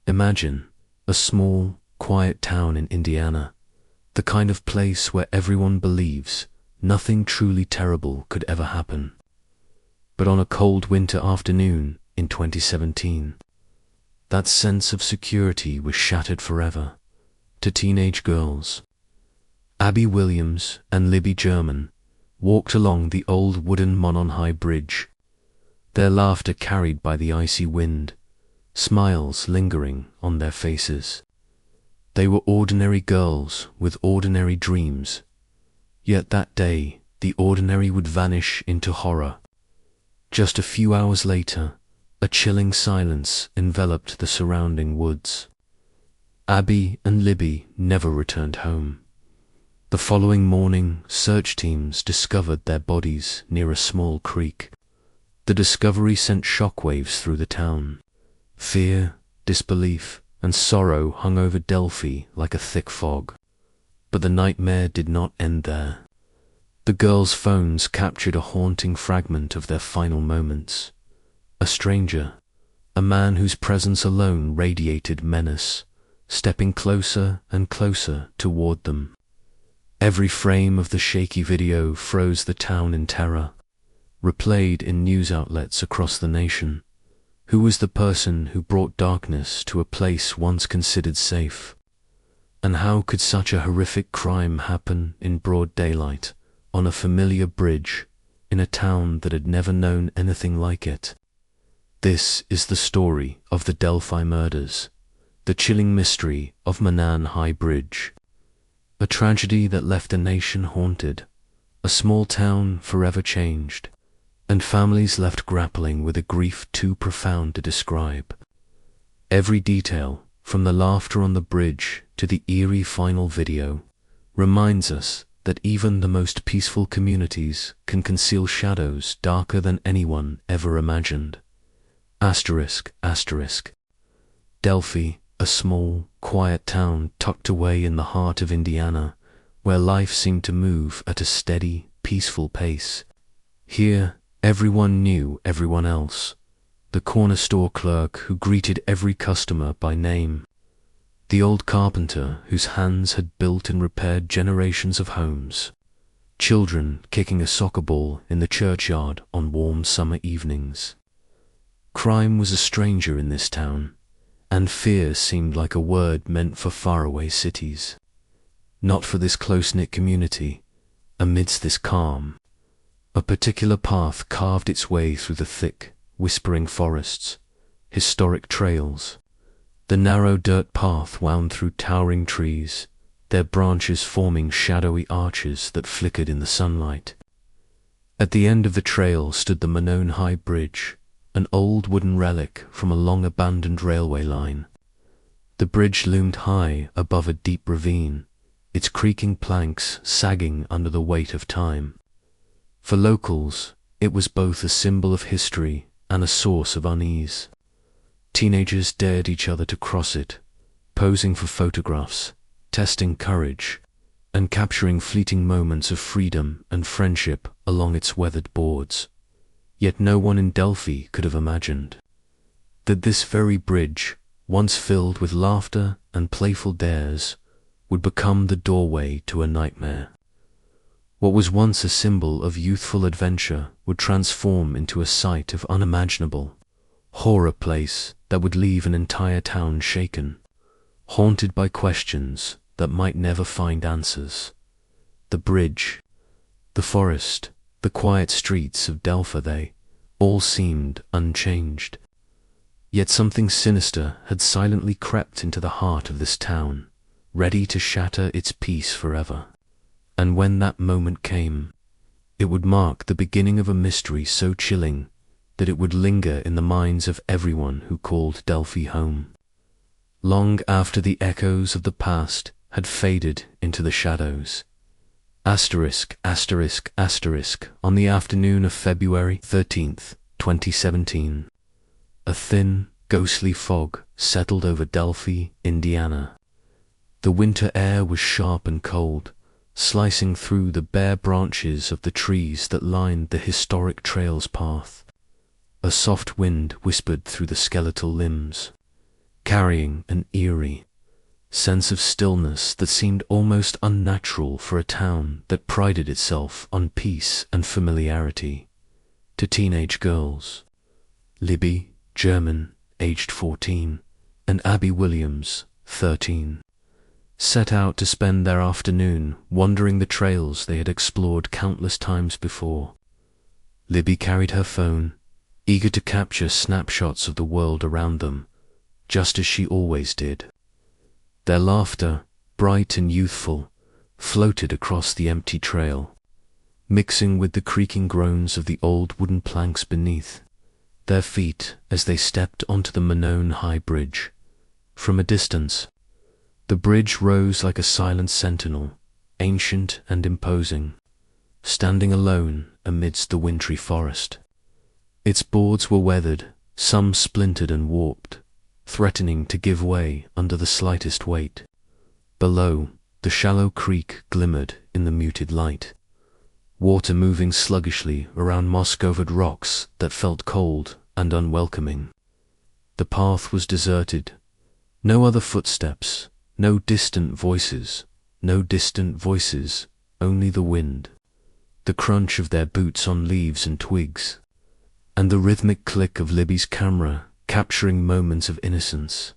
Imagine a small, quiet town in Indiana, the kind of place where everyone believes nothing truly terrible could ever happen. But on a cold winter afternoon in 2017, that sense of security was shattered forever. To teenage girls, Abby Williams and Libby German walked along the old wooden Monon High Bridge, their laughter carried by the icy wind, smiles lingering on their faces. They were ordinary girls with ordinary dreams, yet that day the ordinary would vanish into horror. Just a few hours later, a chilling silence enveloped the surrounding woods. Abby and Libby never returned home. The following morning, search teams discovered their bodies near a small creek. The discovery sent shockwaves through the town. Fear, disbelief, and sorrow hung over Delphi like a thick fog. But the nightmare did not end there. The girls' phones captured a haunting fragment of their final moments. A stranger, a man whose presence alone radiated menace, stepping closer and closer toward them. Every frame of the shaky video froze the town in terror, replayed in news outlets across the nation. Who was the person who brought darkness to a place once considered safe? And how could such a horrific crime happen in broad daylight, on a familiar bridge, in a town that had never known anything like it? This is the story of the Delphi Murders, the chilling mystery of Monon High Bridge. A tragedy that left a nation haunted, a small town forever changed, and families left grappling with a grief too profound to describe. Every detail, from the laughter on the bridge to the eerie final video, reminds us that even the most peaceful communities can conceal shadows darker than anyone ever imagined. Delphi, a small, quiet town tucked away in the heart of Indiana, where life seemed to move at a steady, peaceful pace. Here, everyone knew everyone else. The corner store clerk who greeted every customer by name. The old carpenter whose hands had built and repaired generations of homes. Children kicking a soccer ball in the churchyard on warm summer evenings. Crime was a stranger in this town, and fear seemed like a word meant for faraway cities. Not for this close-knit community, amidst this calm. A particular path carved its way through the thick, whispering forests, historic trails. The narrow dirt path wound through towering trees, their branches forming shadowy arches that flickered in the sunlight. At the end of the trail stood the Monon High Bridge, an old wooden relic from a long-abandoned railway line. The bridge loomed high above a deep ravine, its creaking planks sagging under the weight of time. For locals, it was both a symbol of history and a source of unease. Teenagers dared each other to cross it, posing for photographs, testing courage, and capturing fleeting moments of freedom and friendship along its weathered boards. Yet no one in Delphi could have imagined that this very bridge, once filled with laughter and playful dares, would become the doorway to a nightmare. What was once a symbol of youthful adventure would transform into a site of unimaginable horror place that would leave an entire town shaken, haunted by questions that might never find answers. The bridge, the forest, the quiet streets of Delphi, they all seemed unchanged. Yet something sinister had silently crept into the heart of this town, ready to shatter its peace forever. And when that moment came, it would mark the beginning of a mystery so chilling that it would linger in the minds of everyone who called Delphi home. Long after the echoes of the past had faded into the shadows. On the afternoon of February 13th, 2017, a thin, ghostly fog settled over Delphi, Indiana. The winter air was sharp and cold, slicing through the bare branches of the trees that lined the historic trail's path. A soft wind whispered through the skeletal limbs, carrying an eerie sense of stillness that seemed almost unnatural for a town that prided itself on peace and familiarity. To teenage girls, Libby, German, aged 14, and Abby Williams, 13, set out to spend their afternoon wandering the trails they had explored countless times before. Libby carried her phone, eager to capture snapshots of the world around them, just as she always did. Their laughter, bright and youthful, floated across the empty trail, mixing with the creaking groans of the old wooden planks beneath their feet as they stepped onto the Monon High Bridge. From a distance, the bridge rose like a silent sentinel, ancient and imposing, standing alone amidst the wintry forest. Its boards were weathered, some splintered and warped, threatening to give way under the slightest weight. Below, the shallow creek glimmered in the muted light, water moving sluggishly around moss-covered rocks that felt cold and unwelcoming. The path was deserted. No other footsteps, no distant voices, only the wind, the crunch of their boots on leaves and twigs, and the rhythmic click of Libby's camera capturing moments of innocence.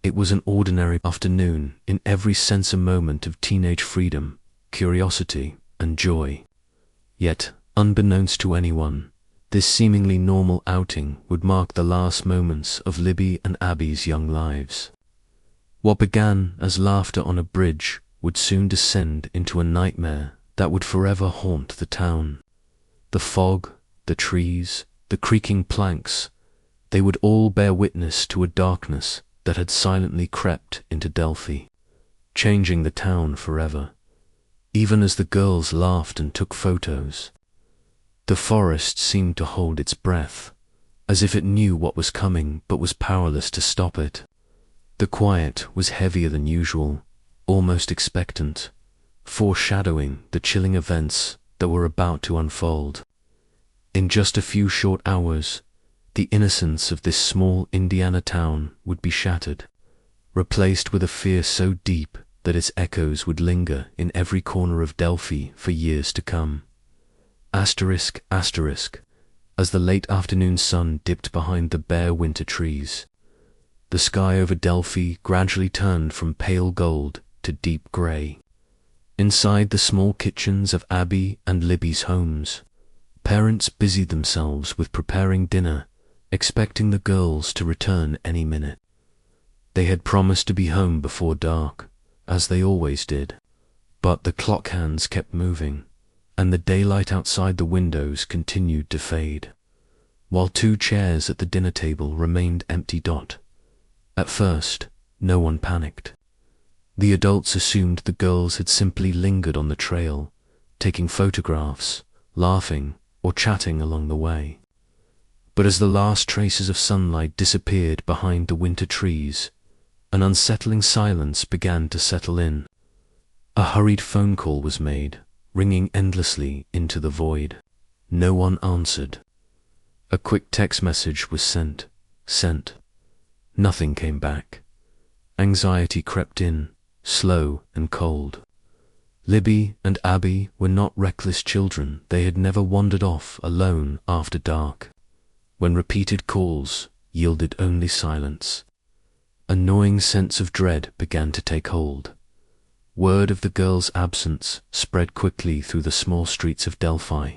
It was an ordinary afternoon in every sense, a moment of teenage freedom, curiosity, and joy. Yet, unbeknownst to anyone, this seemingly normal outing would mark the last moments of Libby and Abby's young lives. What began as laughter on a bridge would soon descend into a nightmare that would forever haunt the town. The fog, the trees, the creaking planks, they would all bear witness to a darkness that had silently crept into Delphi, changing the town forever. Even as the girls laughed and took photos, the forest seemed to hold its breath, as if it knew what was coming but was powerless to stop it. The quiet was heavier than usual, almost expectant, foreshadowing the chilling events that were about to unfold. In just a few short hours, the innocence of this small Indiana town would be shattered, replaced with a fear so deep that its echoes would linger in every corner of Delphi for years to come. Asterisk, asterisk, as the late afternoon sun dipped behind the bare winter trees, the sky over Delphi gradually turned from pale gold to deep grey. Inside the small kitchens of Abby and Libby's homes, parents busied themselves with preparing dinner, expecting the girls to return any minute. They had promised to be home before dark, as they always did, but the clock hands kept moving, and the daylight outside the windows continued to fade, while 2 chairs at the dinner table remained empty. At first, no one panicked. The adults assumed the girls had simply lingered on the trail, taking photographs, laughing, or chatting along the way. But as the last traces of sunlight disappeared behind the winter trees, an unsettling silence began to settle in. A hurried phone call was made, ringing endlessly into the void. No one answered. A quick text message was sent. Nothing came back. Anxiety crept in, slow and cold. Libby and Abby were not reckless children. They had never wandered off alone after dark, when repeated calls yielded only silence. A gnawing sense of dread began to take hold. Word of the girls' absence spread quickly through the small streets of Delphi.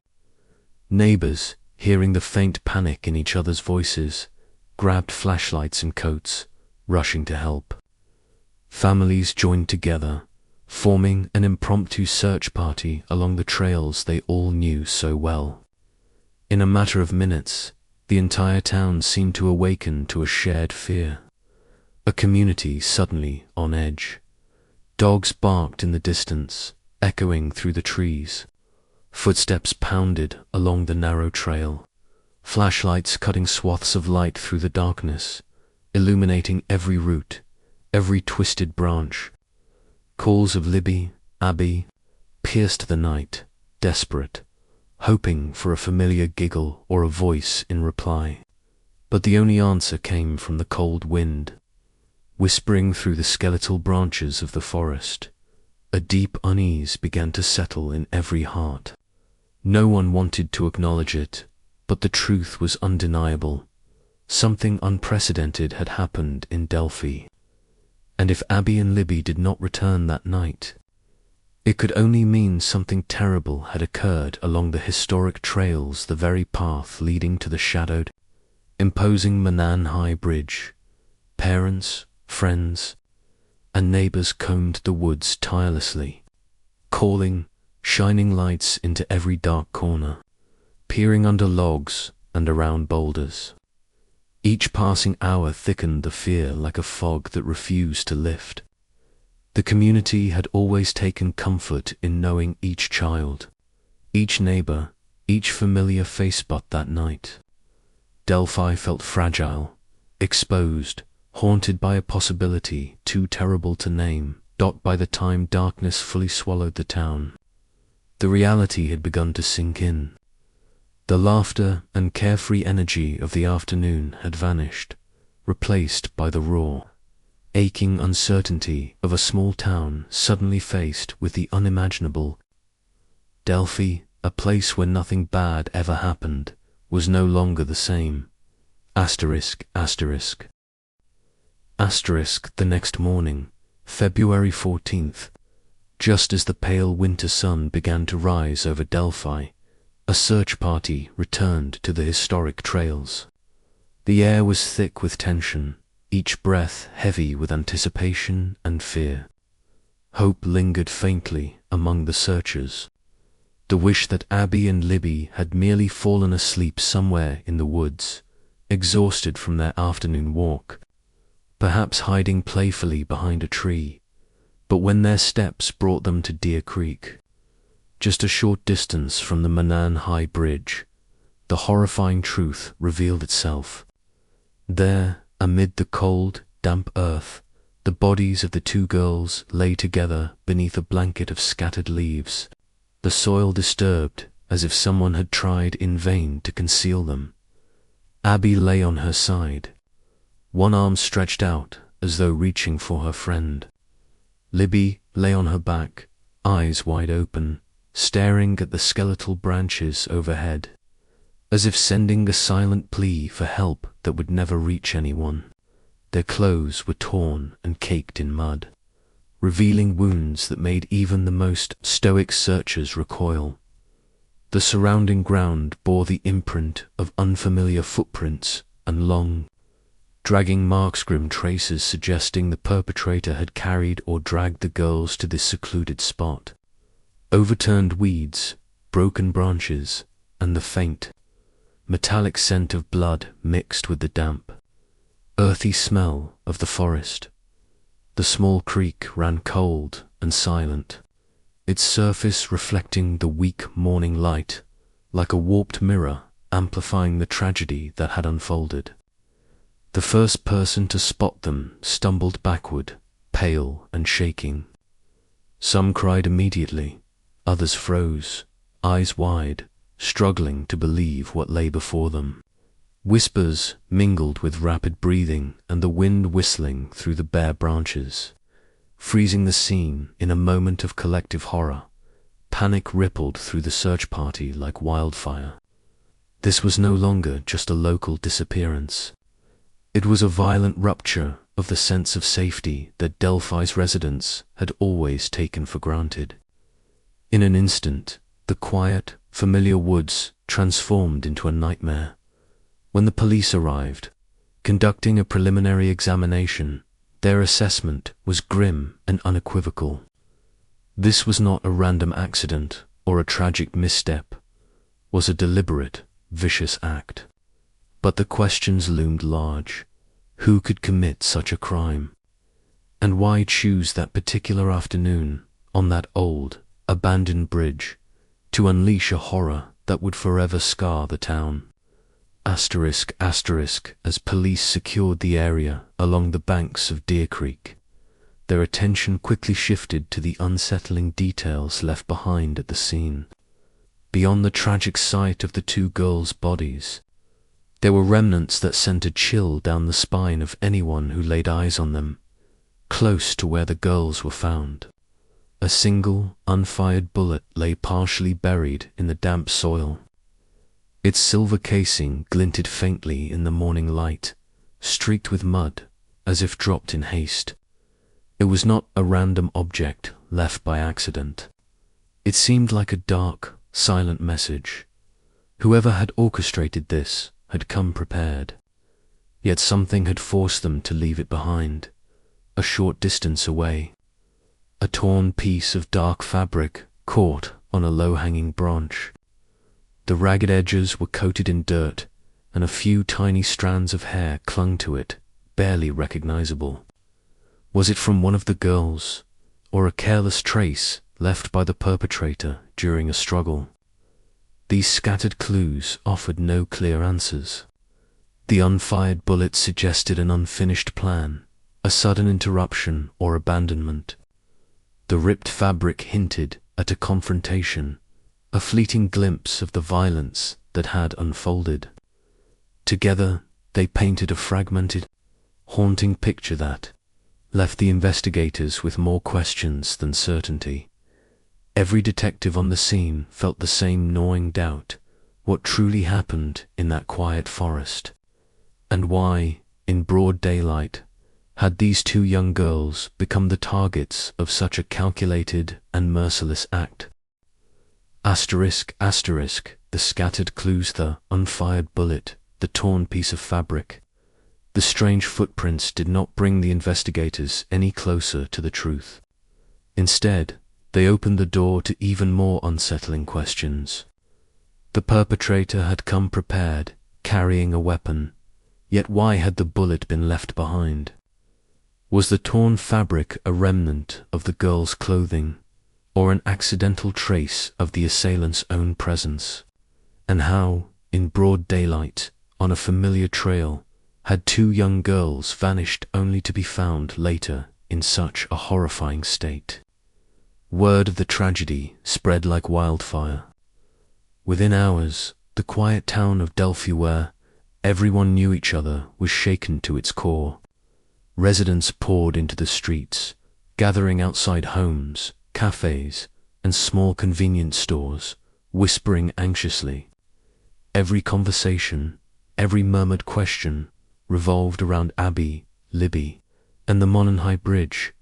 Neighbors, hearing the faint panic in each other's voices, grabbed flashlights and coats, rushing to help. Families joined together, forming an impromptu search party along the trails they all knew so well. In a matter of minutes, the entire town seemed to awaken to a shared fear. A community suddenly on edge. Dogs barked in the distance, echoing through the trees. Footsteps pounded along the narrow trail, flashlights cutting swaths of light through the darkness, illuminating every route, every twisted branch. Calls of Libby, Abby, pierced the night, desperate, hoping for a familiar giggle or a voice in reply. But the only answer came from the cold wind. whispering through the skeletal branches of the forest. A deep unease began to settle in every heart. No one wanted to acknowledge it, but the truth was undeniable. Something unprecedented had happened in Delphi. And if Abby and Libby did not return that night, it could only mean something terrible had occurred along the historic trails, the very path leading to the shadowed, imposing Monon High Bridge. Parents, friends, and neighbors combed the woods tirelessly, calling, shining lights into every dark corner, peering under logs and around boulders. Each passing hour thickened the fear like a fog that refused to lift. The community had always taken comfort in knowing each child, each neighbor, each familiar face, but that night, Delphi felt fragile, exposed, haunted by a possibility too terrible to name. By the time darkness fully swallowed the town, the reality had begun to sink in. The laughter and carefree energy of the afternoon had vanished, replaced by the raw, aching uncertainty of a small town suddenly faced with the unimaginable. Delphi, a place where nothing bad ever happened, was no longer the same. Asterisk. The next morning, February 14th, just as the pale winter sun began to rise over Delphi, a search party returned to the historic trails. The air was thick with tension, each breath heavy with anticipation and fear. Hope lingered faintly among the searchers. The wish that Abby and Libby had merely fallen asleep somewhere in the woods, exhausted from their afternoon walk, perhaps hiding playfully behind a tree. But when their steps brought them to Deer Creek, just a short distance from the Monon High Bridge, the horrifying truth revealed itself. There, amid the cold, damp earth, the bodies of the two girls lay together beneath a blanket of scattered leaves, the soil disturbed as if someone had tried in vain to conceal them. Abby lay on her side, one arm stretched out as though reaching for her friend. Libby lay on her back, eyes wide open, staring at the skeletal branches overhead, as if sending a silent plea for help that would never reach anyone. Their clothes were torn and caked in mud, revealing wounds that made even the most stoic searchers recoil. The surrounding ground bore the imprint of unfamiliar footprints and long, dragging marks, grim traces suggesting the perpetrator had carried or dragged the girls to this secluded spot. Overturned weeds, broken branches, and the faint, metallic scent of blood mixed with the damp, earthy smell of the forest. The small creek ran cold and silent, its surface reflecting the weak morning light like a warped mirror amplifying the tragedy that had unfolded. The first person to spot them stumbled backward, pale and shaking. Some cried immediately, others froze, eyes wide, struggling to believe what lay before them. Whispers mingled with rapid breathing and the wind whistling through the bare branches, freezing the scene in a moment of collective horror. Panic rippled through the search party like wildfire. This was no longer just a local disappearance. It was a violent rupture of the sense of safety that Delphi's residents had always taken for granted. In an instant, the quiet, familiar woods transformed into a nightmare. When the police arrived, conducting a preliminary examination, their assessment was grim and unequivocal. This was not a random accident or a tragic misstep, was a deliberate, vicious act. But the questions loomed large. Who could commit such a crime? And why choose that particular afternoon, on that old, abandoned bridge, to unleash a horror that would forever scar the town? Asterisk. As police secured the area along the banks of Deer Creek, their attention quickly shifted to the unsettling details left behind at the scene. Beyond the tragic sight of the two girls' bodies, there were remnants that sent a chill down the spine of anyone who laid eyes on them. close to where the girls were found. A single, unfired bullet lay partially buried in the damp soil. Its silver casing glinted faintly in the morning light, streaked with mud, as if dropped in haste. It was not a random object left by accident. It seemed like a dark, silent message. Whoever had orchestrated this had come prepared. Yet something had forced them to leave it behind, a short distance away. A torn piece of dark fabric caught on a low-hanging branch. The ragged edges were coated in dirt, and a few tiny strands of hair clung to it, barely recognizable. Was it from one of the girls, or a careless trace left by the perpetrator during a struggle? These scattered clues offered no clear answers. The unfired bullet suggested an unfinished plan, a sudden interruption or abandonment. The ripped fabric hinted at a confrontation, a fleeting glimpse of the violence that had unfolded. Together, they painted a fragmented, haunting picture that left the investigators with more questions than certainty. Every detective on the scene felt the same gnawing doubt: what truly happened in that quiet forest? And why, in broad daylight, had these two young girls become the targets of such a calculated and merciless act? Asterisk, asterisk, the scattered clues, the unfired bullet, the torn piece of fabric. The strange footprints did not bring the investigators any closer to the truth. Instead, they opened the door to even more unsettling questions. The perpetrator had come prepared, carrying a weapon, yet why had the bullet been left behind? Was the torn fabric a remnant of the girl's clothing, or an accidental trace of the assailant's own presence? And how, in broad daylight, on a familiar trail, had two young girls vanished only to be found later in such a horrifying state? Word of the tragedy spread like wildfire. Within hours, the quiet town of Delphi, where everyone knew each other, was shaken to its core. Residents poured into the streets, gathering outside homes, cafes, and small convenience stores, whispering anxiously. Every conversation, every murmured question revolved around Abby, Libby, and the Monon Bridge.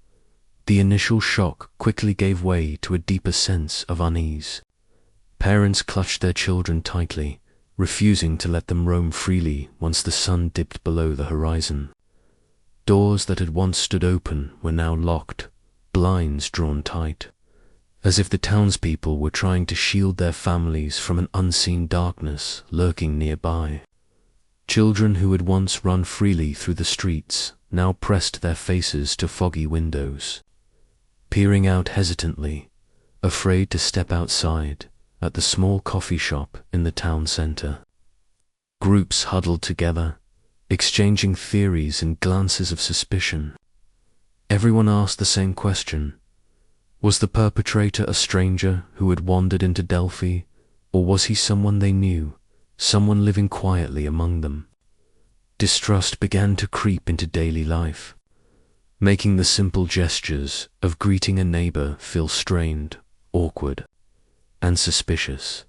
The initial shock quickly gave way to a deeper sense of unease. Parents clutched their children tightly, refusing to let them roam freely once the sun dipped below the horizon. Doors that had once stood open were now locked, blinds drawn tight, as if the townspeople were trying to shield their families from an unseen darkness lurking nearby. Children who had once run freely through the streets now pressed their faces to foggy windows, peering out hesitantly, afraid to step outside at the small coffee shop in the town center. Groups huddled together, exchanging theories and glances of suspicion. Everyone asked the same question: was the perpetrator a stranger who had wandered into Delphi, or was he someone they knew, someone living quietly among them? Distrust began to creep into daily life, making the simple gestures of greeting a neighbor feel strained, awkward, and suspicious.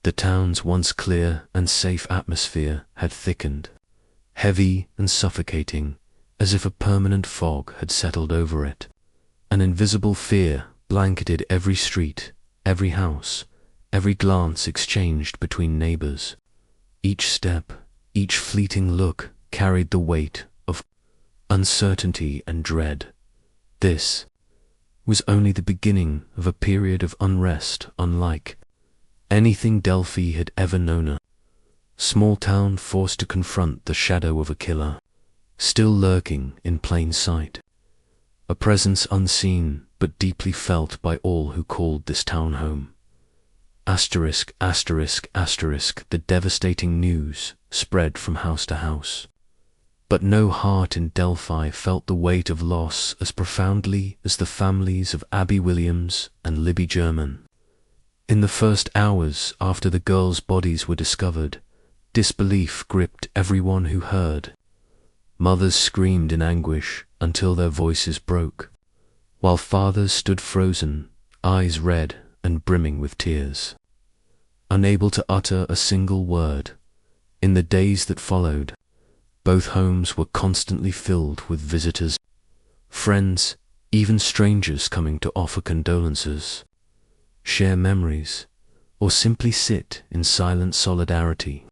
The town's once clear and safe atmosphere had thickened, heavy and suffocating, as if a permanent fog had settled over it. An invisible fear blanketed every street, every house, every glance exchanged between neighbors. Each step, each fleeting look carried the weight of uncertainty and dread. This was only the beginning of a period of unrest unlike anything Delphi had ever known. A small town forced to confront the shadow of a killer, still lurking in plain sight. A presence unseen but deeply felt by all who called this town home. Asterisk, asterisk, asterisk, the devastating news spread from house to house. But no heart in Delphi felt the weight of loss as profoundly as the families of Abby Williams and Libby German. In the first hours after the girls' bodies were discovered, disbelief gripped everyone who heard. Mothers screamed in anguish, until their voices broke, while fathers stood frozen, eyes red and brimming with tears, unable to utter a single word. In the days that followed, both homes were constantly filled with visitors, friends, even strangers coming to offer condolences, share memories, or simply sit in silent solidarity.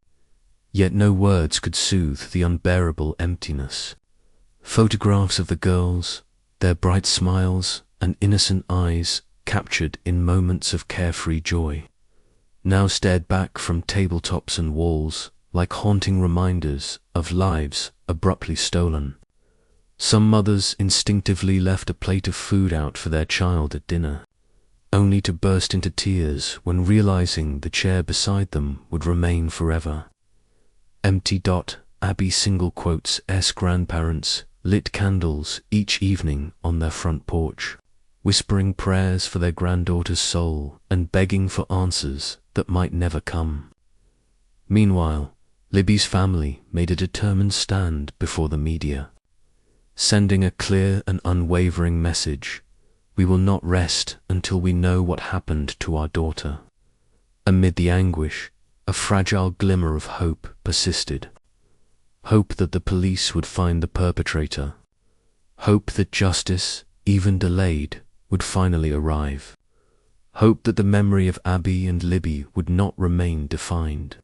Yet no words could soothe the unbearable emptiness. Photographs of the girls, their bright smiles and innocent eyes captured in moments of carefree joy, now stared back from tabletops and walls like haunting reminders of lives abruptly stolen. Some mothers instinctively left a plate of food out for their child at dinner, only to burst into tears when realizing the chair beside them would remain forever empty. Abby S grandparents lit candles each evening on their front porch, whispering prayers for their granddaughter's soul and begging for answers that might never come. Meanwhile, Libby's family made a determined stand before the media, sending a clear and unwavering message: we will not rest until we know what happened to our daughter. Amid the anguish, a fragile glimmer of hope persisted. Hope that the police would find the perpetrator. Hope that justice, even delayed, would finally arrive. Hope that the memory of Abby and Libby would not remain defined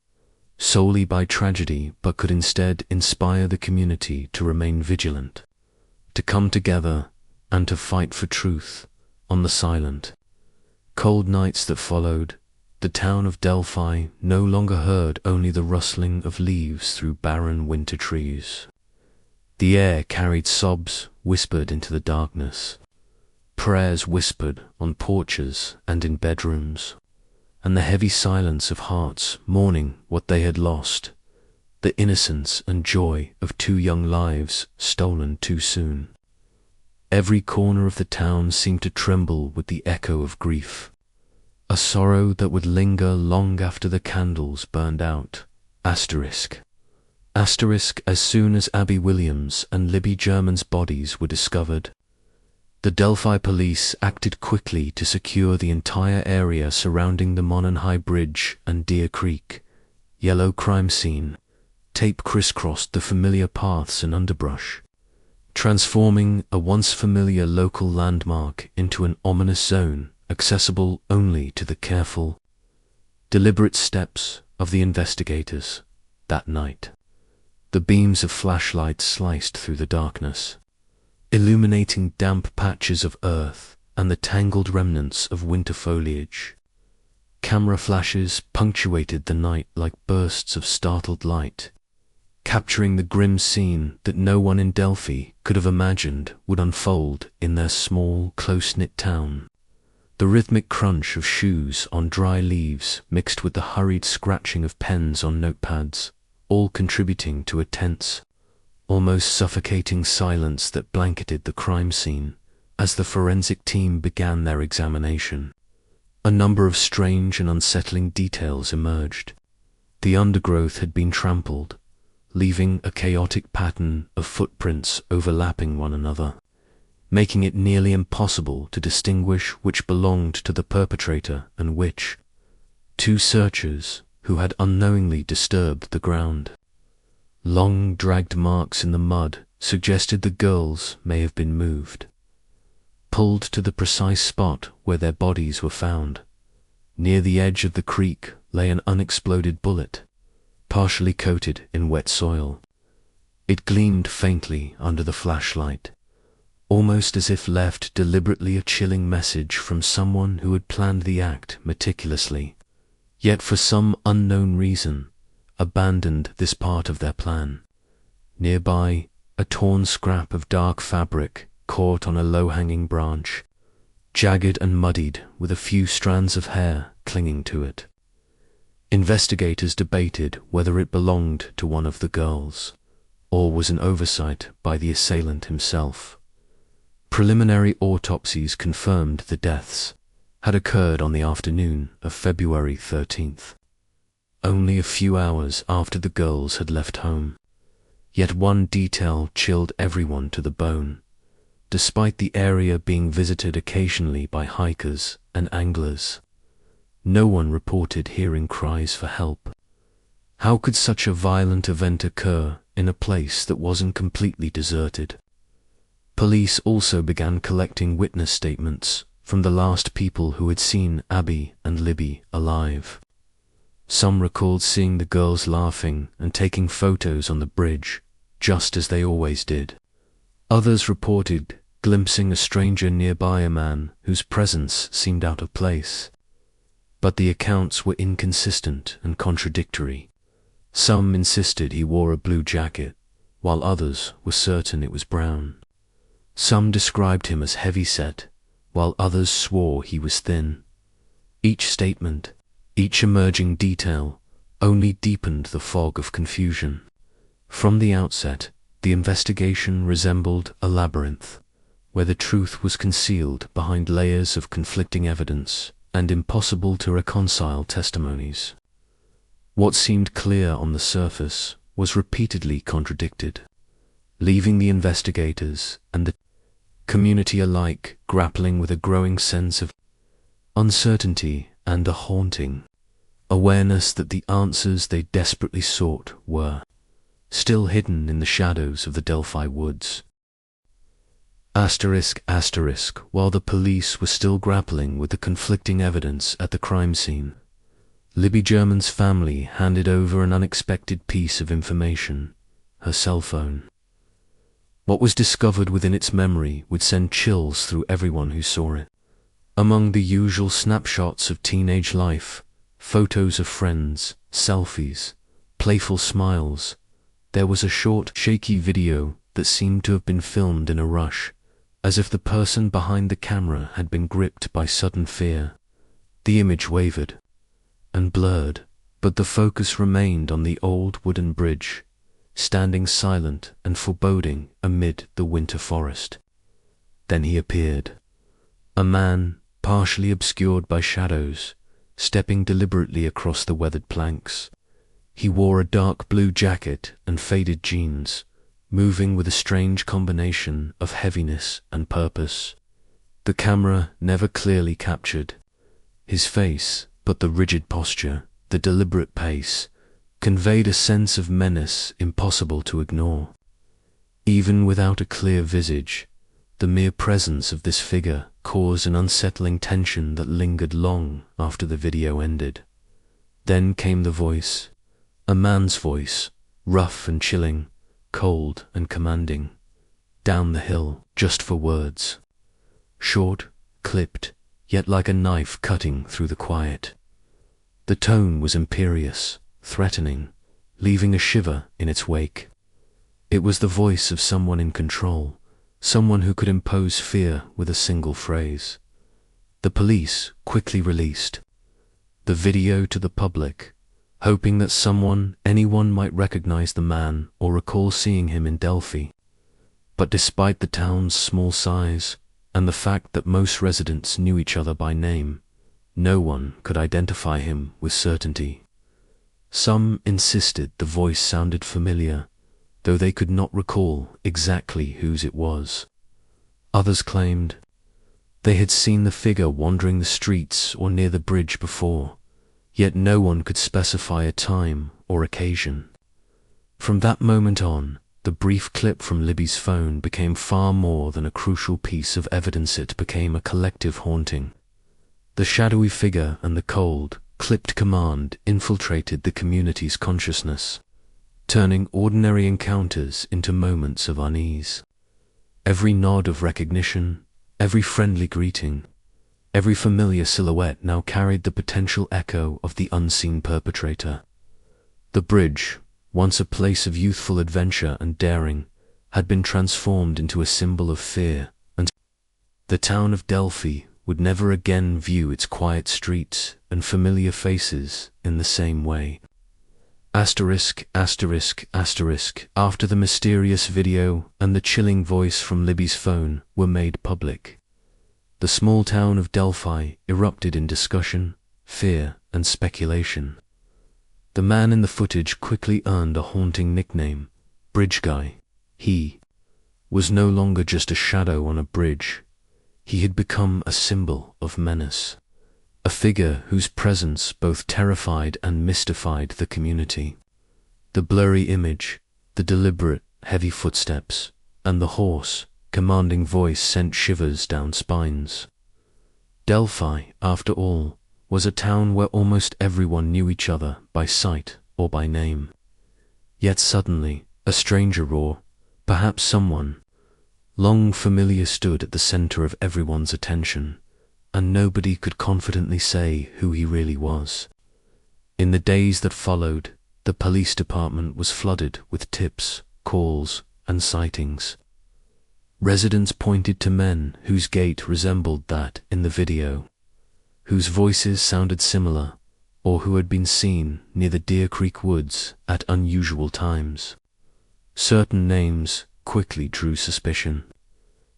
solely by tragedy, but could instead inspire the community to remain vigilant, to come together, and to fight for truth. On the silent, cold nights that followed, the town of Delphi no longer heard only the rustling of leaves through barren winter trees. The air carried sobs whispered into the darkness, prayers whispered on porches and in bedrooms, and the heavy silence of hearts mourning what they had lost, the innocence and joy of 2 young lives stolen too soon. Every corner of the town seemed to tremble with the echo of grief, a sorrow that would linger long after the candles burned out. Asterisk. As soon as Abby Williams and Libby German's bodies were discovered, the Delphi police acted quickly to secure the entire area surrounding the Monon High Bridge and Deer Creek. Yellow crime scene. Tape crisscrossed the familiar paths and underbrush, transforming a once familiar local landmark into an ominous zone accessible only to the careful, deliberate steps of the investigators. That night, the beams of flashlights sliced through the darkness, illuminating damp patches of earth and the tangled remnants of winter foliage. Camera flashes punctuated the night like bursts of startled light, capturing the grim scene that no one in Delphi could have imagined would unfold in their small, close-knit town. The rhythmic crunch of shoes on dry leaves mixed with the hurried scratching of pens on notepads, all contributing to a tense, almost suffocating silence that blanketed the crime scene as the forensic team began their examination. A number of strange and unsettling details emerged. The undergrowth had been trampled, leaving a chaotic pattern of footprints overlapping one another, making it nearly impossible to distinguish which belonged to the perpetrator and which. 2 searchers who had unknowingly disturbed the ground. Long dragged marks in the mud suggested the girls may have been moved, pulled to the precise spot where their bodies were found. Near the edge of the creek lay an unexploded bullet, partially coated in wet soil. It gleamed faintly under the flashlight, almost as if left deliberately, a chilling message from someone who had planned the act meticulously, yet for some unknown reason abandoned this part of their plan. Nearby, a torn scrap of dark fabric caught on a low-hanging branch, jagged and muddied with a few strands of hair clinging to it. Investigators debated whether it belonged to one of the girls, or was an oversight by the assailant himself. Preliminary autopsies confirmed the deaths had occurred on the afternoon of February 13th, only a few hours after the girls had left home. Yet one detail chilled everyone to the bone. despite the area being visited occasionally by hikers and anglers. No one reported hearing cries for help. How could such a violent event occur in a place that wasn't completely deserted? Police also began collecting witness statements from the last people who had seen Abby and Libby alive. Some recalled seeing the girls laughing and taking photos on the bridge, just as they always did. Others reported glimpsing a stranger nearby, a man whose presence seemed out of place. But the accounts were inconsistent and contradictory. Some insisted he wore a blue jacket, while others were certain it was brown. Some described him as heavy-set, while others swore he was thin. Each statement, each emerging detail, only deepened the fog of confusion. From the outset, the investigation resembled a labyrinth, where the truth was concealed behind layers of conflicting evidence and impossible to reconcile testimonies. What seemed clear on the surface was repeatedly contradicted, leaving the investigators and the community alike grappling with a growing sense of uncertainty and a haunting awareness that the answers they desperately sought were still hidden in the shadows of the Delphi woods. While the police were still grappling with the conflicting evidence at the crime scene, Libby German's family handed over an unexpected piece of information: her cell phone. What was discovered within its memory would send chills through everyone who saw it. Among the usual snapshots of teenage life, photos of friends, selfies, playful smiles, there was a short, shaky video that seemed to have been filmed in a rush, as if the person behind the camera had been gripped by sudden fear. The image wavered and blurred, but the focus remained on the old wooden bridge, standing silent and foreboding amid the winter forest. Then he appeared. A man, partially obscured by shadows, stepping deliberately across the weathered planks. He wore a dark blue jacket and faded jeans, moving with a strange combination of heaviness and purpose. The camera never clearly captured his face, but the rigid posture, the deliberate pace, conveyed a sense of menace impossible to ignore. Even without a clear visage, the mere presence of this figure caused an unsettling tension that lingered long after the video ended. Then came the voice, a man's voice, rough and chilling, cold and commanding. Down the hill, just for words. Short, clipped, yet like a knife cutting through the quiet. The tone was imperious, threatening, leaving a shiver in its wake. It was the voice of someone in control, someone who could impose fear with a single phrase. The police quickly released the video to the public, hoping that anyone might recognize the man or recall seeing him in Delphi. But despite the town's small size and the fact that most residents knew each other by name, no one could identify him with certainty. Some insisted the voice sounded familiar, though they could not recall exactly whose it was. Others claimed they had seen the figure wandering the streets or near the bridge before, yet no one could specify a time or occasion. From that moment on, the brief clip from Libby's phone became far more than a crucial piece of evidence. It became a collective haunting. The shadowy figure and the cold, clipped command infiltrated the community's consciousness, turning ordinary encounters into moments of unease. Every nod of recognition, every friendly greeting, every familiar silhouette now carried the potential echo of the unseen perpetrator. The bridge, once a place of youthful adventure and daring, had been transformed into a symbol of fear, and the town of Delphi would never again view its quiet streets and familiar faces in the same way. After the mysterious video and the chilling voice from Libby's phone were made public, the small town of Delphi erupted in discussion, fear, and speculation. The man in the footage quickly earned a haunting nickname, Bridge Guy. He was no longer just a shadow on a bridge. He had become a symbol of menace, a figure whose presence both terrified and mystified the community. The blurry image, the deliberate, heavy footsteps, and the hoarse, commanding voice sent shivers down spines. Delphi, after all, was a town where almost everyone knew each other by sight or by name. Yet suddenly, a stranger or perhaps someone long familiar stood at the center of everyone's attention, and nobody could confidently say who he really was. In the days that followed, the police department was flooded with tips, calls, and sightings. Residents pointed to men whose gait resembled that in the video, whose voices sounded similar, or who had been seen near the Deer Creek woods at unusual times. Certain names quickly drew suspicion.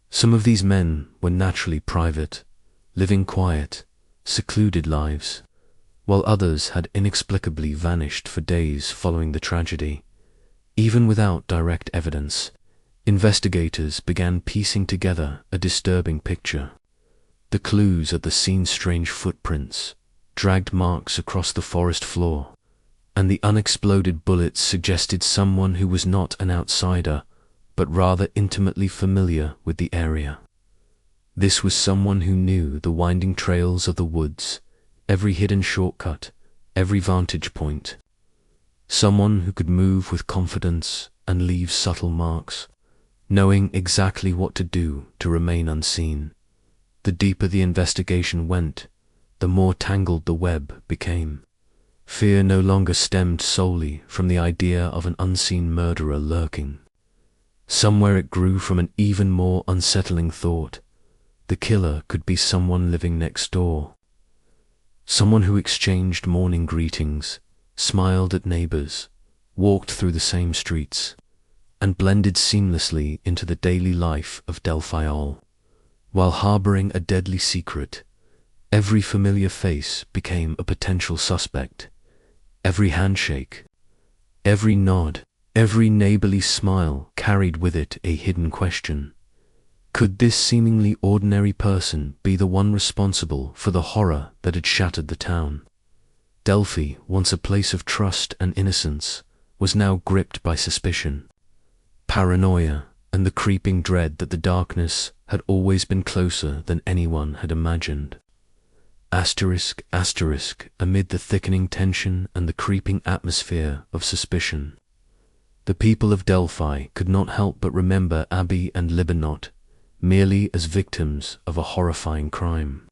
Some of these men were naturally private, living quiet, secluded lives, while others had inexplicably vanished for days following the tragedy. Even without direct evidence, investigators began piecing together a disturbing picture. The clues at the scene's strange footprints, dragged marks across the forest floor, and the unexploded bullets suggested someone who was not an outsider, but rather intimately familiar with the area. This was someone who knew the winding trails of the woods, every hidden shortcut, every vantage point. Someone who could move with confidence and leave subtle marks, knowing exactly what to do to remain unseen. The deeper the investigation went, the more tangled the web became. Fear no longer stemmed solely from the idea of an unseen murderer lurking. Somewhere it grew from an even more unsettling thought. The killer could be someone living next door. Someone who exchanged morning greetings, smiled at neighbors, walked through the same streets, and blended seamlessly into the daily life of Delphi. While harboring a deadly secret, every familiar face became a potential suspect. Every handshake, every nod, every neighborly smile carried with it a hidden question. Could this seemingly ordinary person be the one responsible for the horror that had shattered the town? Delphi, once a place of trust and innocence, was now gripped by suspicion, paranoia, and the creeping dread that the darkness had always been closer than anyone had imagined. Asterisk, amid the thickening tension and the creeping atmosphere of suspicion, the people of Delphi could not help but remember Abby and Libby not merely as victims of a horrifying crime,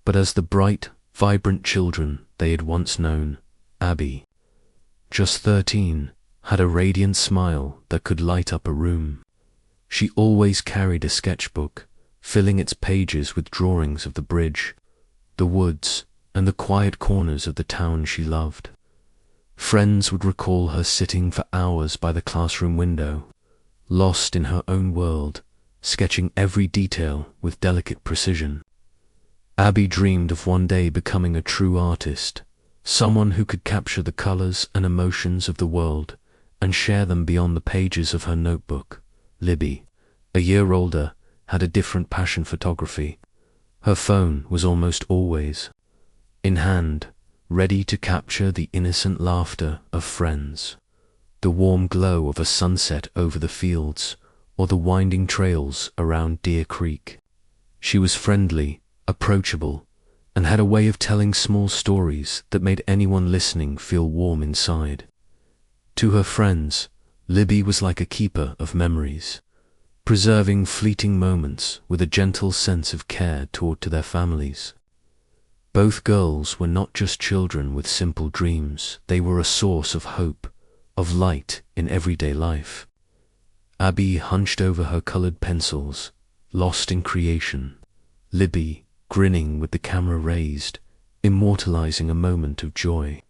but as the bright, vibrant children they had once known. Abby, just 13, had a radiant smile that could light up a room. She always carried a sketchbook, filling its pages with drawings of the bridge, the woods, and the quiet corners of the town she loved. Friends would recall her sitting for hours by the classroom window, lost in her own world, sketching every detail with delicate precision. Abby dreamed of one day becoming a true artist, someone who could capture the colors and emotions of the world and share them beyond the pages of her notebook. Libby, a year older, had a different passion: photography. Her phone was almost always in hand, ready to capture the innocent laughter of friends, the warm glow of a sunset over the fields, or the winding trails around Deer Creek. She was friendly, approachable, and had a way of telling small stories that made anyone listening feel warm inside. To her friends, Libby was like a keeper of memories, preserving fleeting moments with a gentle sense of care toward to their families. Both girls were not just children with simple dreams, they were a source of hope, of light in everyday life. Abby hunched over her colored pencils, lost in creation. Libby, grinning with the camera raised, immortalizing a moment of joy.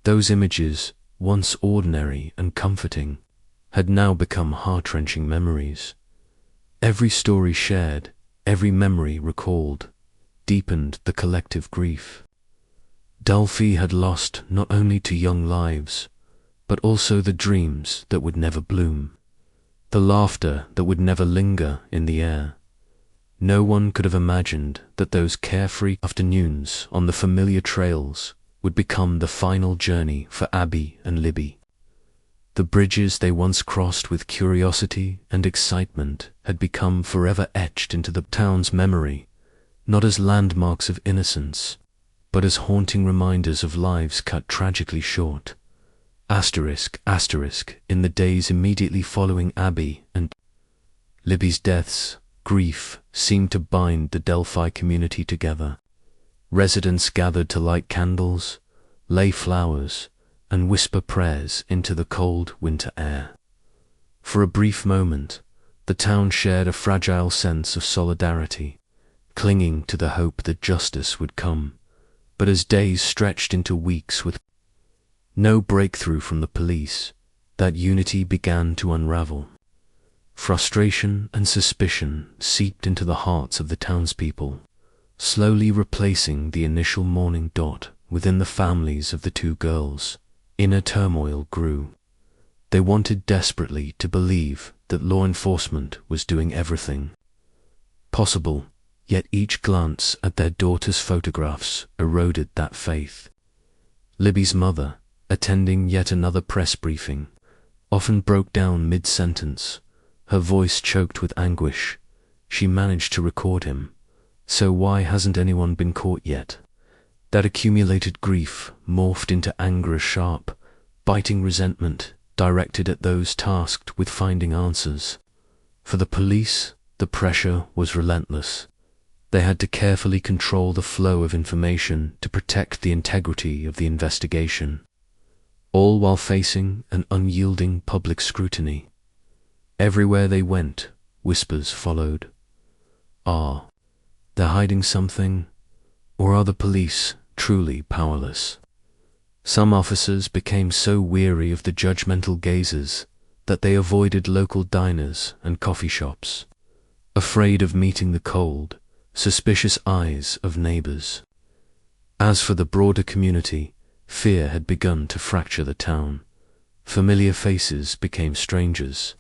Those images, once ordinary and comforting, had now become heart-wrenching memories. Every story shared, every memory recalled, deepened the collective grief. Delphi had lost not only to young lives, but also the dreams that would never bloom. the laughter that would never linger in the air. No one could have imagined that those carefree afternoons on the familiar trails would become the final journey for Abby and Libby. The bridges they once crossed with curiosity and excitement had become forever etched into the town's memory, not as landmarks of innocence, but as haunting reminders of lives cut tragically short. ***, in the days immediately following Abby and Libby's deaths, grief seemed to bind the Delphi community together. Residents gathered to light candles, lay flowers, and whisper prayers into the cold winter air. For a brief moment, the town shared a fragile sense of solidarity, clinging to the hope that justice would come. But as days stretched into weeks with no breakthrough from the police, that unity began to unravel. Frustration and suspicion seeped into the hearts of the townspeople, slowly replacing the initial mourning dot within the families of the two girls. Inner turmoil grew. They wanted desperately to believe that law enforcement was doing everything possible, yet each glance at their daughter's photographs eroded that faith. Libby's mother, attending yet another press briefing, often broke down mid-sentence, her voice choked with anguish. She managed to record him. "So why hasn't anyone been caught yet?" That accumulated grief morphed into anger, a sharp, biting resentment directed at those tasked with finding answers. For the police, the pressure was relentless. They had to carefully control the flow of information to protect the integrity of the investigation, all while facing an unyielding public scrutiny. Everywhere they went, whispers followed. They're hiding something, or are the police truly powerless? Some officers became so weary of the judgmental gazes that they avoided local diners and coffee shops, afraid of meeting the cold, suspicious eyes of neighbors. As for the broader community, fear had begun to fracture the town. Familiar faces became strangers.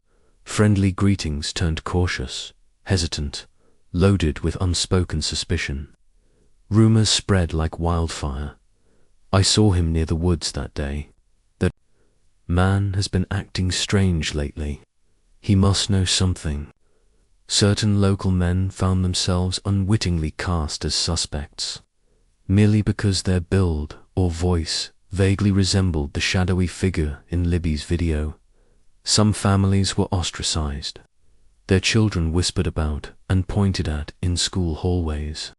Friendly greetings turned cautious, hesitant, loaded with unspoken suspicion. Rumors spread like wildfire. "I saw him near the woods that day. That man has been acting strange lately. He must know something." Certain local men found themselves unwittingly cast as suspects, merely because their build or voice vaguely resembled the shadowy figure in Libby's video. Some families were ostracized, their children whispered about and pointed at in school hallways.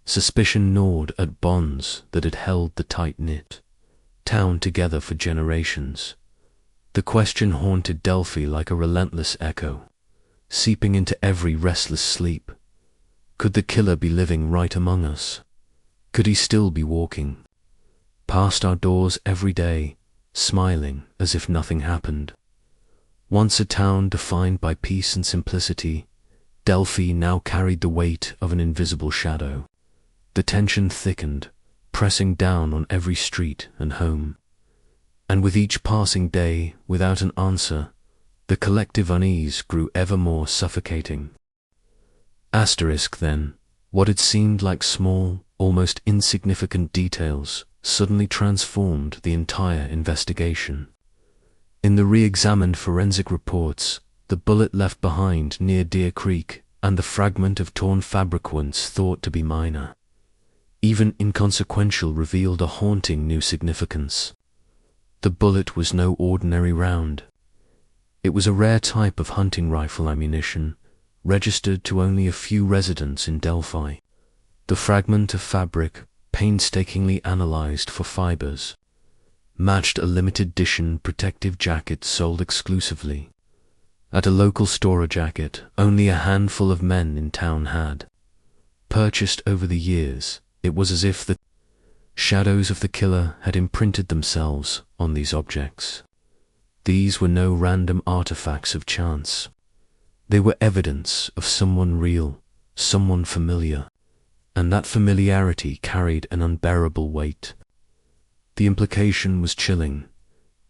Suspicion gnawed at bonds that had held the tight-knit town together for generations. The question haunted Delphi like a relentless echo, seeping into every restless sleep. Could the killer be living right among us? Could he still be walking past our doors every day, smiling as if nothing happened? Once a town defined by peace and simplicity, Delphi now carried the weight of an invisible shadow. The tension thickened, pressing down on every street and home. And with each passing day without an answer, the collective unease grew ever more suffocating. Then, what had seemed like small, almost insignificant details suddenly transformed the entire investigation. In the re-examined forensic reports, the bullet left behind near Deer Creek and the fragment of torn fabric once thought to be minor, even inconsequential, revealed a haunting new significance. The bullet was no ordinary round. It was a rare type of hunting rifle ammunition, registered to only a few residents in Delphi. The fragment of fabric, painstakingly analyzed for fibers, matched a limited edition protective jacket sold exclusively at a local store, a jacket only a handful of men in town had purchased over the years. It was as if the shadows of the killer had imprinted themselves on these objects. These were no random artifacts of chance. They were evidence of someone real, someone familiar, and that familiarity carried an unbearable weight. The implication was chilling.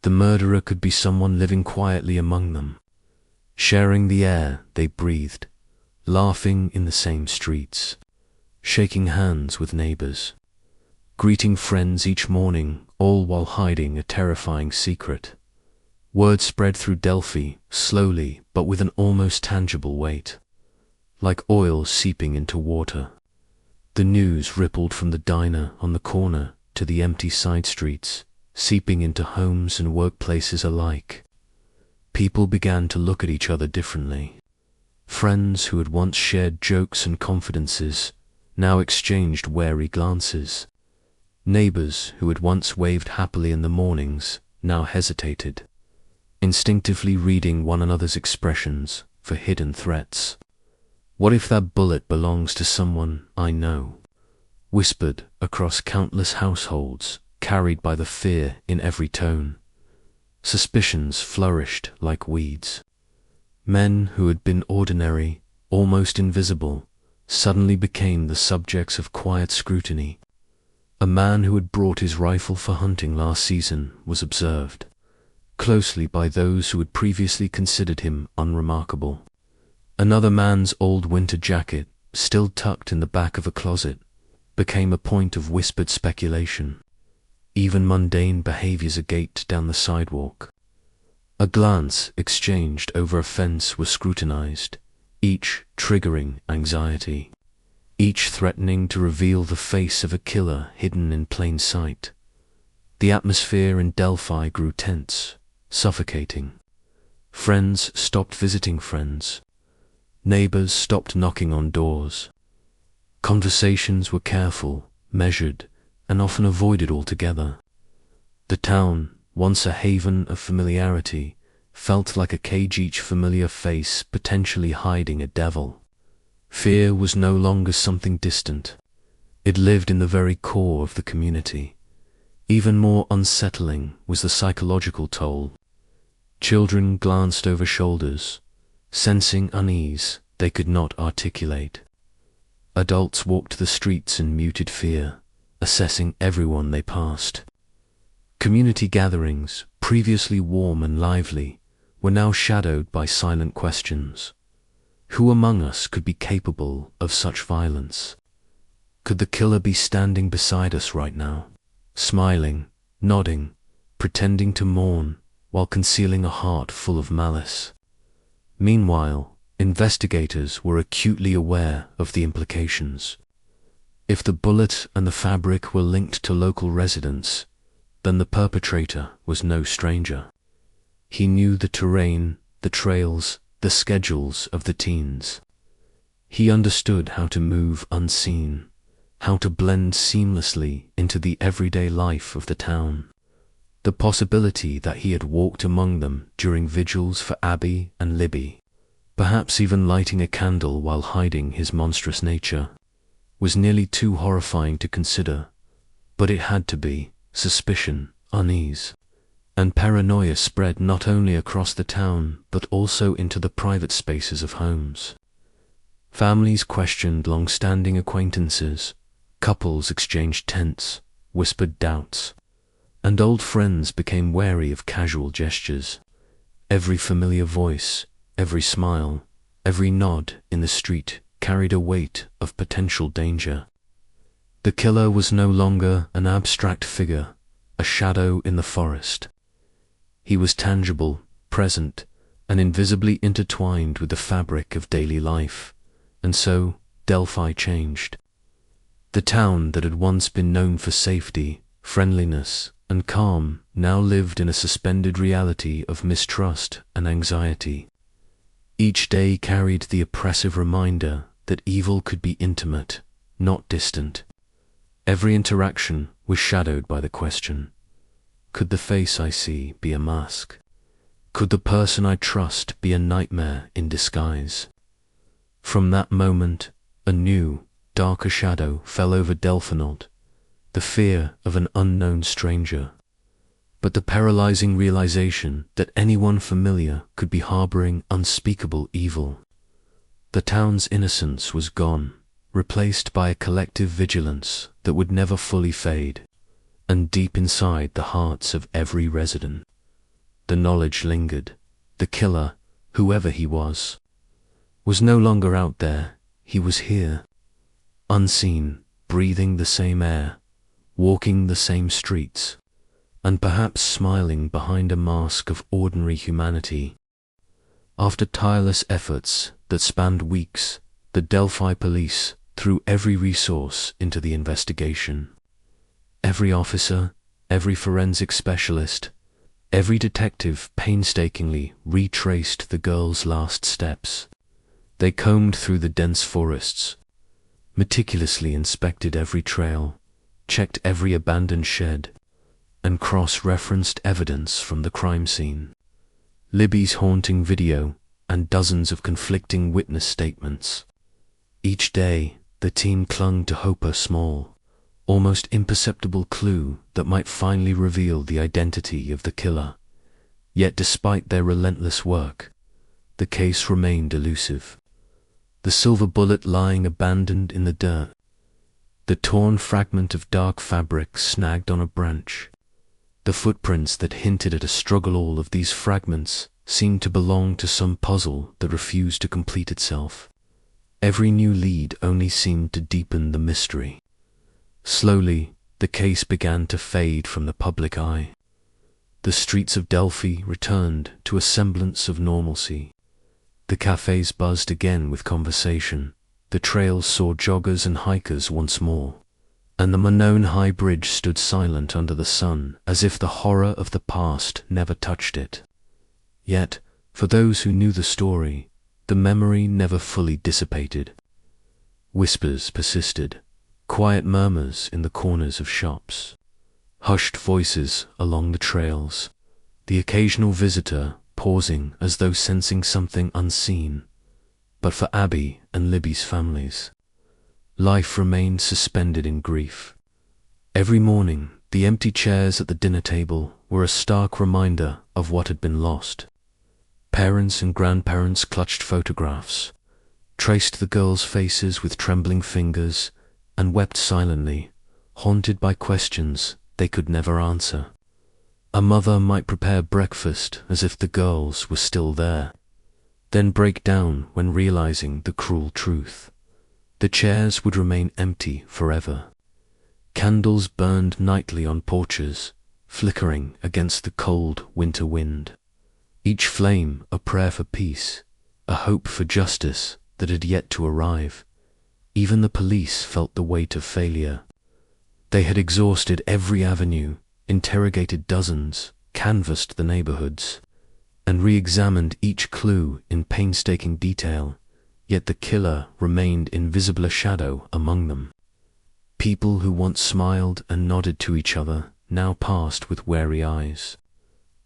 The murderer could be someone living quietly among them, sharing the air they breathed, laughing in the same streets, shaking hands with neighbors, greeting friends each morning, all while hiding a terrifying secret. Word spread through Delphi, slowly but with an almost tangible weight, like oil seeping into water. The news rippled from the diner on the corner to the empty side streets, seeping into homes and workplaces alike. People began to look at each other differently. Friends who had once shared jokes and confidences now exchanged wary glances. Neighbors who had once waved happily in the mornings now hesitated, instinctively reading one another's expressions for hidden threats. "What if that bullet belongs to someone I know?" whispered across countless households, carried by the fear in every tone. Suspicions flourished like weeds. Men who had been ordinary, almost invisible, suddenly became the subjects of quiet scrutiny. A man who had brought his rifle for hunting last season was observed closely by those who had previously considered him unremarkable. Another man's old winter jacket, still tucked in the back of a closet, became a point of whispered speculation. Even mundane behaviors agate down the sidewalk. A glance exchanged over a fence was scrutinized, each triggering anxiety, each threatening to reveal the face of a killer hidden in plain sight. The atmosphere in Delphi grew tense, suffocating. Friends stopped visiting friends. Neighbors stopped knocking on doors. Conversations were careful, measured, and often avoided altogether. The town, once a haven of familiarity, felt like a cage, each familiar face potentially hiding a devil. Fear was no longer something distant. It lived in the very core of the community. Even more unsettling was the psychological toll. Children glanced over shoulders, sensing unease they could not articulate. Adults walked the streets in muted fear, assessing everyone they passed. Community gatherings, previously warm and lively, were now shadowed by silent questions. Who among us could be capable of such violence? Could the killer be standing beside us right now, smiling, nodding, pretending to mourn, while concealing a heart full of malice? Meanwhile, investigators were acutely aware of the implications. If the bullet and the fabric were linked to local residents, then the perpetrator was no stranger. He knew the terrain, the trails, the schedules of the teens. He understood how to move unseen, how to blend seamlessly into the everyday life of the town. The possibility that he had walked among them during vigils for Abby and Libby, perhaps even lighting a candle while hiding his monstrous nature, was nearly too horrifying to consider. But it had to be. Suspicion, unease, and paranoia spread not only across the town but also into the private spaces of homes. Families questioned long-standing acquaintances, couples exchanged tense, whispered doubts, and old friends became wary of casual gestures. Every familiar voice, every smile, every nod in the street carried a weight of potential danger. The killer was no longer an abstract figure, a shadow in the forest. He was tangible, present, and invisibly intertwined with the fabric of daily life, and so Delphi changed. The town that had once been known for safety, friendliness, and calm now lived in a suspended reality of mistrust and anxiety. Each day carried the oppressive reminder that evil could be intimate, not distant. Every interaction was shadowed by the question, could the face I see be a mask? Could the person I trust be a nightmare in disguise? From that moment, a new, darker shadow fell over Delphinaud, the fear of an unknown stranger, but the paralyzing realization that anyone familiar could be harboring unspeakable evil. The town's innocence was gone, replaced by a collective vigilance that would never fully fade, and deep inside the hearts of every resident, the knowledge lingered. The killer, whoever he was no longer out there. He was here, unseen, breathing the same air, walking the same streets, and perhaps smiling behind a mask of ordinary humanity. After tireless efforts that spanned weeks, the Delphi police threw every resource into the investigation. Every officer, every forensic specialist, every detective painstakingly retraced the girl's last steps. They combed through the dense forests, meticulously inspected every trail, checked every abandoned shed, and cross-referenced evidence from the crime scene. Libby's haunting video and dozens of conflicting witness statements. Each day, the team clung to hope a small, almost imperceptible clue that might finally reveal the identity of the killer. Yet despite their relentless work, the case remained elusive. The silver bullet lying abandoned in the dirt, the torn fragment of dark fabric snagged on a branch, the footprints that hinted at a struggle. All of these fragments seemed to belong to some puzzle that refused to complete itself. Every new lead only seemed to deepen the mystery. Slowly, the case began to fade from the public eye. The streets of Delphi returned to a semblance of normalcy. The cafes buzzed again with conversation. The trails saw joggers and hikers once more, and the Monon High Bridge stood silent under the sun, as if the horror of the past never touched it. Yet, for those who knew the story, the memory never fully dissipated. Whispers persisted, quiet murmurs in the corners of shops, hushed voices along the trails, the occasional visitor pausing as though sensing something unseen. But for Abby and Libby's families, life remained suspended in grief. Every morning, the empty chairs at the dinner table were a stark reminder of what had been lost. Parents and grandparents clutched photographs, traced the girls' faces with trembling fingers, and wept silently, haunted by questions they could never answer. A mother might prepare breakfast as if the girls were still there, then break down when realizing the cruel truth. The chairs would remain empty forever. Candles burned nightly on porches, flickering against the cold winter wind. Each flame a prayer for peace, a hope for justice that had yet to arrive. Even the police felt the weight of failure. They had exhausted every avenue, interrogated dozens, canvassed the neighborhoods, and re-examined each clue in painstaking detail, yet the killer remained invisible, a shadow among them. People who once smiled and nodded to each other now passed with wary eyes.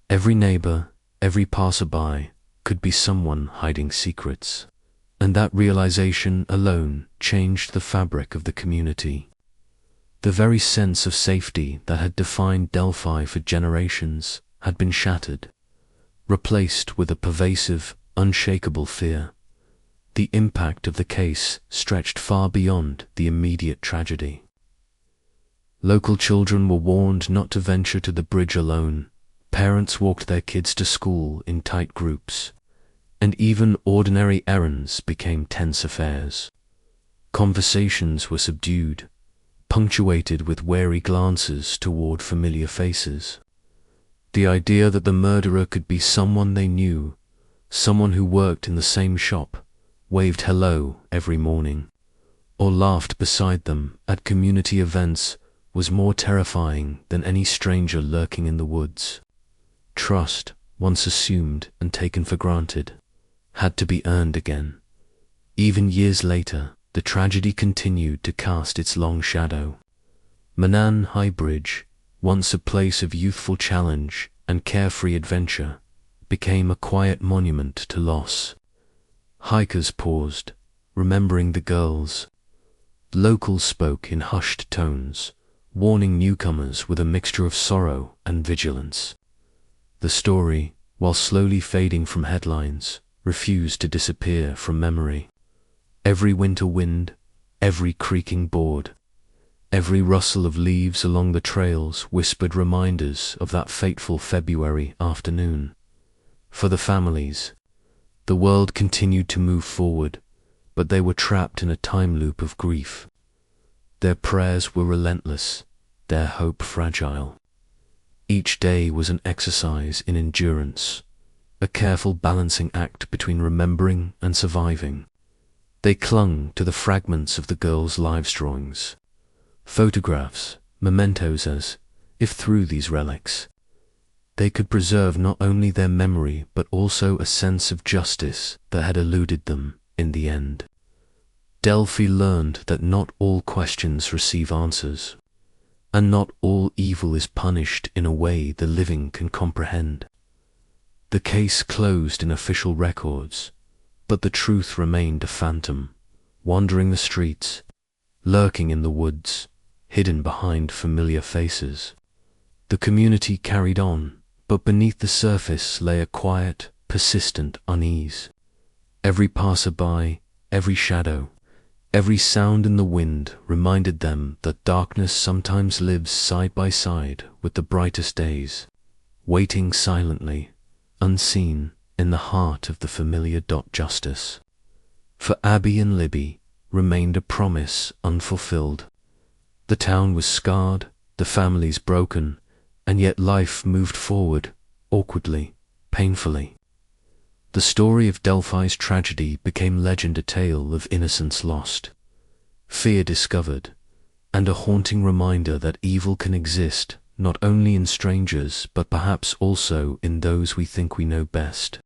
Every neighbor, every passerby could be someone hiding secrets, and that realization alone changed the fabric of the community. The very sense of safety that had defined Delphi for generations had been shattered, replaced with a pervasive, unshakable fear. The impact of the case stretched far beyond the immediate tragedy. Local children were warned not to venture to the bridge alone. Parents walked their kids to school in tight groups, and even ordinary errands became tense affairs. Conversations were subdued, punctuated with wary glances toward familiar faces. The idea that the murderer could be someone they knew, someone who worked in the same shop, waved hello every morning, or laughed beside them at community events, was more terrifying than any stranger lurking in the woods. Trust, once assumed and taken for granted, had to be earned again. Even years later, the tragedy continued to cast its long shadow. Monon High Bridge, once a place of youthful challenge and carefree adventure, became a quiet monument to loss. Hikers paused, remembering the girls. Locals spoke in hushed tones, warning newcomers with a mixture of sorrow and vigilance. The story, while slowly fading from headlines, refused to disappear from memory. Every winter wind, every creaking board, every rustle of leaves along the trails whispered reminders of that fateful February afternoon. For the families, The world continued to move forward, but they were trapped in a time loop of grief. Their prayers were relentless, their hope fragile. Each day was an exercise in endurance, a careful balancing act between remembering and surviving. They clung to the fragments of the girls' lives drawings, photographs, mementos, as if through these relics they could preserve not only their memory but also a sense of justice that had eluded them in the end. Delphi learned that not all questions receive answers, and not all evil is punished in a way the living can comprehend. The case closed in official records, but the truth remained a phantom, wandering the streets, lurking in the woods, hidden behind familiar faces. The community carried on, but beneath the surface lay a quiet, persistent unease. Every passerby, every shadow, every sound in the wind reminded them that darkness sometimes lives side by side with the brightest days, waiting silently, unseen, in the heart of the familiar justice. For Abby and Libby remained a promise unfulfilled. The town was scarred, the families broken, and yet life moved forward, awkwardly, painfully. The story of Delphi's tragedy became legend, a tale of innocence lost, fear discovered, and a haunting reminder that evil can exist not only in strangers but perhaps also in those we think we know best.